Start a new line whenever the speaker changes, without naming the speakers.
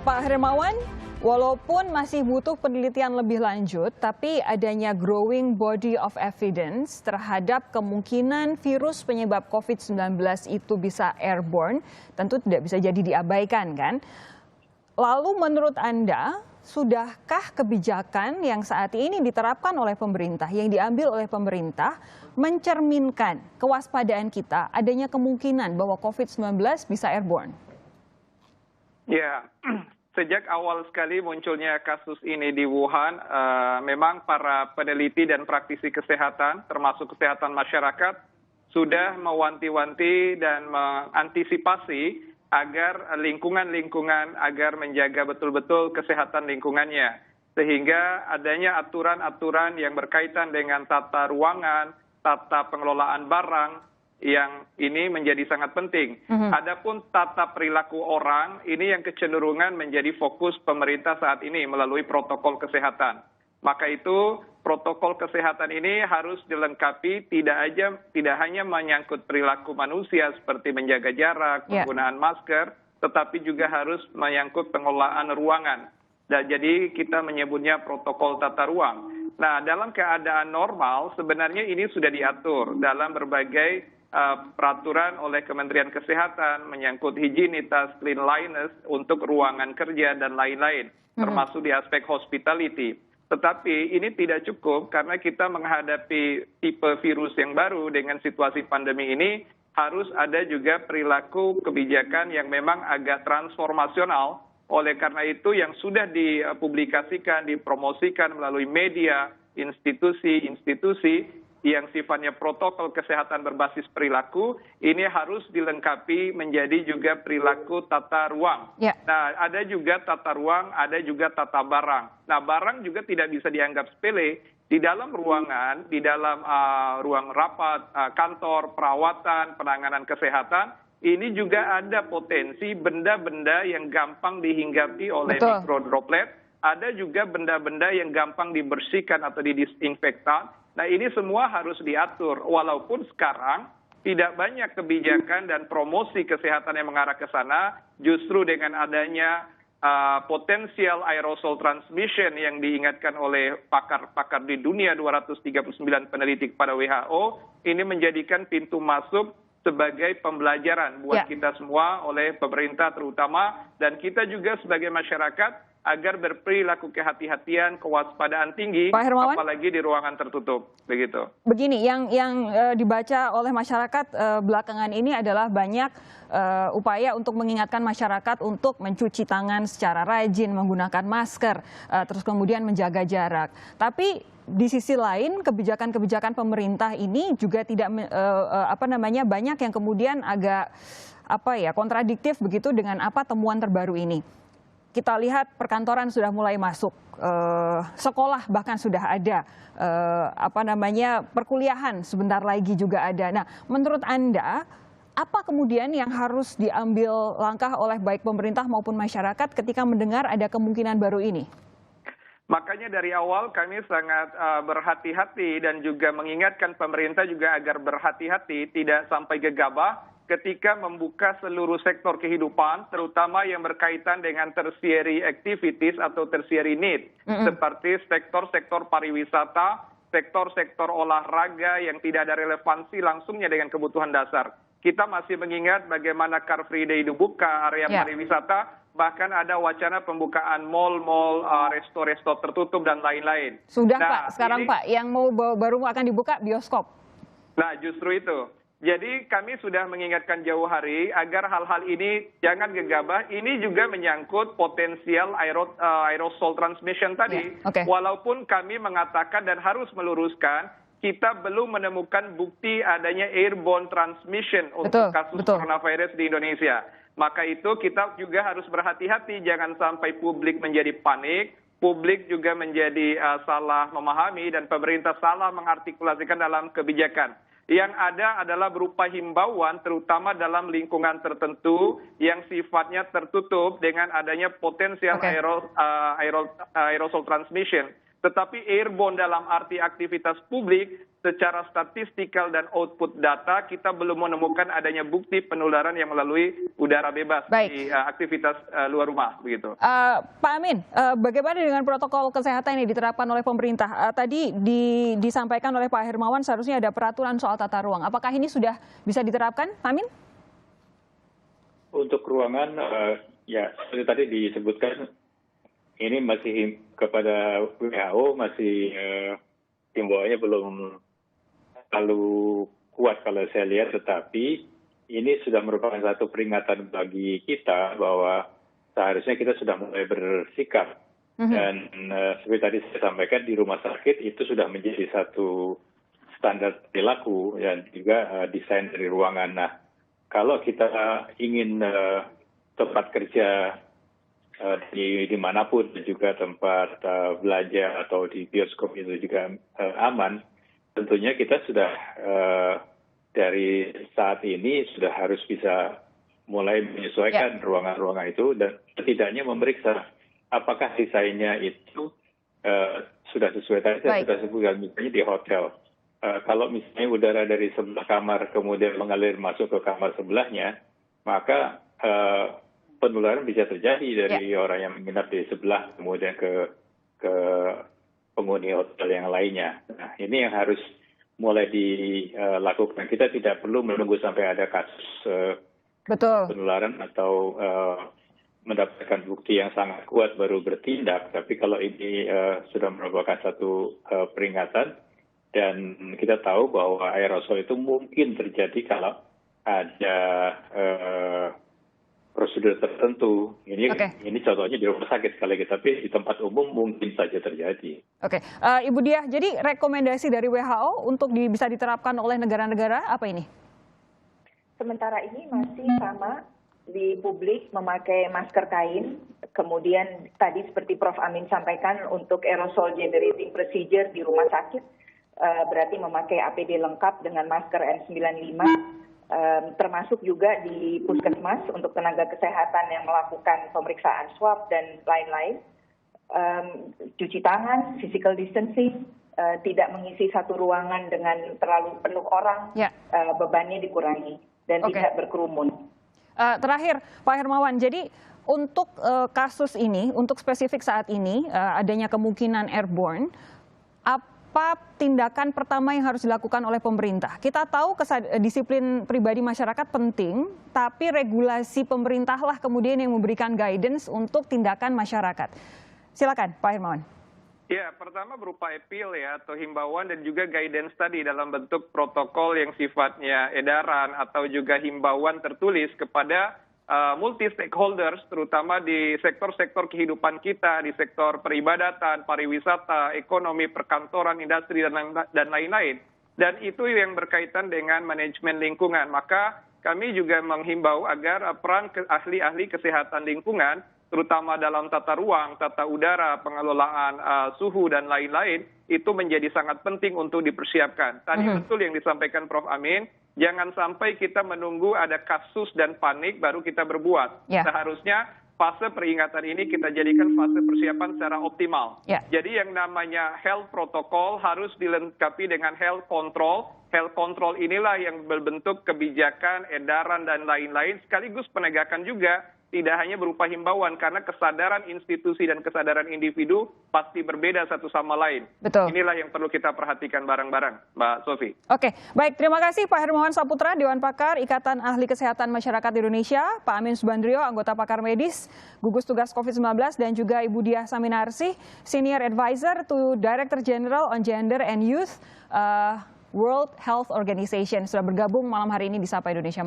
Pak Hermawan, walaupun masih butuh penelitian lebih lanjut, tapi adanya growing body of evidence terhadap kemungkinan virus penyebab COVID-19 itu bisa airborne, tentu tidak bisa jadi diabaikan, kan? Lalu menurut Anda, sudahkah kebijakan yang saat ini diterapkan oleh pemerintah, yang diambil oleh pemerintah, mencerminkan kewaspadaan kita adanya kemungkinan bahwa COVID-19 bisa airborne?
Ya, sejak awal sekali munculnya kasus ini di Wuhan, memang para peneliti dan praktisi kesehatan, termasuk kesehatan masyarakat, sudah mewanti-wanti dan mengantisipasi agar lingkungan-lingkungan agar menjaga betul-betul kesehatan lingkungannya. Sehingga adanya aturan-aturan yang berkaitan dengan tata ruangan, tata pengelolaan barang, yang ini menjadi sangat penting. Adapun tata perilaku orang, ini yang kecenderungan menjadi fokus pemerintah saat ini melalui protokol kesehatan. Maka itu protokol kesehatan ini harus dilengkapi tidak hanya menyangkut perilaku manusia seperti menjaga jarak, penggunaan masker, tetapi juga harus menyangkut pengelolaan ruangan. Dan jadi kita menyebutnya protokol tata ruang. Nah, dalam keadaan normal sebenarnya ini sudah diatur dalam berbagai peraturan oleh Kementerian Kesehatan menyangkut higienitas, cleanliness untuk ruangan kerja dan lain-lain, termasuk di aspek hospitality. Tetapi ini tidak cukup karena kita menghadapi tipe virus yang baru dengan situasi pandemi ini, harus ada juga perilaku kebijakan yang memang agak transformasional. Oleh karena itu yang sudah dipublikasikan, dipromosikan melalui media, institusi yang sifatnya protokol kesehatan berbasis perilaku, ini harus dilengkapi menjadi juga perilaku tata ruang. Nah, ada juga tata ruang, ada juga tata barang. Nah, barang juga tidak bisa dianggap sepele. Di dalam ruangan, di dalam ruang rapat, kantor, perawatan, penanganan kesehatan, ini juga ada potensi benda-benda yang gampang dihinggapi oleh mikrodroplet. Ada juga benda-benda yang gampang dibersihkan atau didisinfektan. Nah, ini semua harus diatur, walaupun sekarang tidak banyak kebijakan dan promosi kesehatan yang mengarah ke sana, justru dengan adanya potensial aerosol transmission yang diingatkan oleh pakar-pakar di dunia, 239 peneliti kepada WHO, ini menjadikan pintu masuk sebagai pembelajaran buat kita semua oleh pemerintah terutama, dan kita juga sebagai masyarakat, agar berperilaku kehati-hatian, kewaspadaan tinggi, apalagi di ruangan tertutup. Begitu.
Begini, yang dibaca oleh masyarakat belakangan ini adalah banyak upaya untuk mengingatkan masyarakat untuk mencuci tangan secara rajin, menggunakan masker, terus kemudian menjaga jarak. Tapi di sisi lain, kebijakan-kebijakan pemerintah ini juga tidak banyak yang kemudian agak kontradiktif begitu dengan temuan terbaru ini. Kita lihat perkantoran sudah mulai masuk, sekolah bahkan sudah ada, perkuliahan sebentar lagi juga ada. Nah, menurut Anda, apa kemudian yang harus diambil langkah oleh baik pemerintah maupun masyarakat ketika mendengar ada kemungkinan baru ini?
Makanya dari awal kami sangat berhati-hati dan juga mengingatkan pemerintah juga agar berhati-hati, tidak sampai gegabah ketika membuka seluruh sektor kehidupan, terutama yang berkaitan dengan tertiary activities atau tertiary need, seperti sektor-sektor pariwisata, sektor-sektor olahraga yang tidak ada relevansi langsungnya dengan kebutuhan dasar. Kita masih mengingat bagaimana Car Free Day dibuka, area pariwisata, bahkan ada wacana pembukaan mal-mal, resto-resto tertutup, dan lain-lain.
Sudah, Pak. Sekarang, Pak, yang baru akan dibuka bioskop.
Nah, justru itu. Jadi kami sudah mengingatkan jauh hari agar hal-hal ini jangan gegabah. Ini juga menyangkut potensial aerosol transmission tadi. Walaupun kami mengatakan dan harus meluruskan, kita belum menemukan bukti adanya airborne transmission untuk kasus coronavirus di Indonesia. Maka itu kita juga harus berhati-hati, jangan sampai publik menjadi panik, publik juga menjadi salah memahami, dan pemerintah salah mengartikulasikan dalam kebijakan. Yang ada adalah berupa himbauan, terutama dalam lingkungan tertentu yang sifatnya tertutup dengan adanya potensial aerosol transmission. Tetapi airborne dalam arti aktivitas publik secara statistikal dan output data kita belum menemukan adanya bukti penularan yang melalui udara bebas di aktivitas luar rumah begitu.
Pak Amin, bagaimana dengan protokol kesehatan yang diterapkan oleh pemerintah? Tadi disampaikan oleh Pak Hermawan seharusnya ada peraturan soal tata ruang. Apakah ini sudah bisa diterapkan, Pak Amin?
Untuk ruangan, ya seperti tadi disebutkan, ini masih kepada WHO masih himbauannya belum terlalu kuat kalau saya lihat, tetapi ini sudah merupakan satu peringatan bagi kita bahwa seharusnya kita sudah mulai bersikap. Dan seperti tadi saya sampaikan, di rumah sakit itu sudah menjadi satu standar perilaku dan juga desain dari ruangan. Nah, kalau kita ingin tempat kerja dimanapun, juga tempat belanja atau di bioskop itu juga aman, tentunya kita sudah dari saat ini sudah harus bisa mulai menyesuaikan ruangan-ruangan itu dan setidaknya memeriksa apakah desainnya itu sudah sesuai tadi saya sudah sebutkan, misalnya di hotel. Kalau misalnya udara dari sebelah kamar kemudian mengalir masuk ke kamar sebelahnya, maka penularan bisa terjadi dari orang yang menginap di sebelah kemudian ke penghuni hotel yang lainnya. Nah, ini yang harus mulai dilakukan. Kita tidak perlu menunggu sampai ada kasus penularan atau mendapatkan bukti yang sangat kuat baru bertindak. Tapi kalau ini sudah merupakan satu peringatan, dan kita tahu bahwa aerosol itu mungkin terjadi kalau ada prosedur tertentu. Ini contohnya di rumah sakit sekali lagi, tapi di tempat umum mungkin saja terjadi.
Ibu Diah, jadi rekomendasi dari WHO untuk bisa diterapkan oleh negara-negara apa ini?
Sementara ini masih sama di publik memakai masker kain, kemudian tadi seperti Prof. Amin sampaikan untuk aerosol generating procedure di rumah sakit, berarti memakai APD lengkap dengan masker N95, termasuk juga di puskesmas untuk tenaga kesehatan yang melakukan pemeriksaan swab dan lain-lain. Cuci tangan, physical distancing, tidak mengisi satu ruangan dengan terlalu penuh orang, bebannya dikurangi dan tidak berkerumun.
Terakhir, Pak Hermawan, jadi untuk kasus ini, untuk spesifik saat ini, adanya kemungkinan airborne, apa tindakan pertama yang harus dilakukan oleh pemerintah? Kita tahu disiplin pribadi masyarakat penting, tapi regulasi pemerintahlah kemudian yang memberikan guidance untuk tindakan masyarakat. Silakan, Pak Hermawan.
Ya, pertama berupa appeal ya, atau himbauan dan juga guidance tadi dalam bentuk protokol yang sifatnya edaran atau juga himbauan tertulis kepada multi stakeholders, terutama di sektor-sektor kehidupan kita, di sektor peribadatan, pariwisata, ekonomi, perkantoran, industri, dan lain-lain. Dan itu yang berkaitan dengan manajemen lingkungan. Maka kami juga menghimbau agar peran ahli-ahli kesehatan lingkungan, terutama dalam tata ruang, tata udara, pengelolaan suhu, dan lain-lain, itu menjadi sangat penting untuk dipersiapkan. Tadi betul yang disampaikan Prof. Amin, jangan sampai kita menunggu ada kasus dan panik baru kita berbuat. Seharusnya fase peringatan ini kita jadikan fase persiapan secara optimal. Jadi yang namanya health protocol harus dilengkapi dengan health control. Health control inilah yang berbentuk kebijakan, edaran, dan lain-lain, sekaligus penegakan juga. Tidak hanya berupa himbauan, karena kesadaran institusi dan kesadaran individu pasti berbeda satu sama lain. Inilah yang perlu kita perhatikan bareng-bareng, Mbak Sofi.
Baik, terima kasih Pak Hermawan Saputra, Dewan Pakar Ikatan Ahli Kesehatan Masyarakat Indonesia, Pak Amin Subandrio, anggota pakar medis, gugus tugas COVID-19, dan juga Ibu Diah Saminarsih, Senior Advisor to Director General on Gender and Youth, World Health Organization, sudah bergabung malam hari ini di Sapa Indonesia.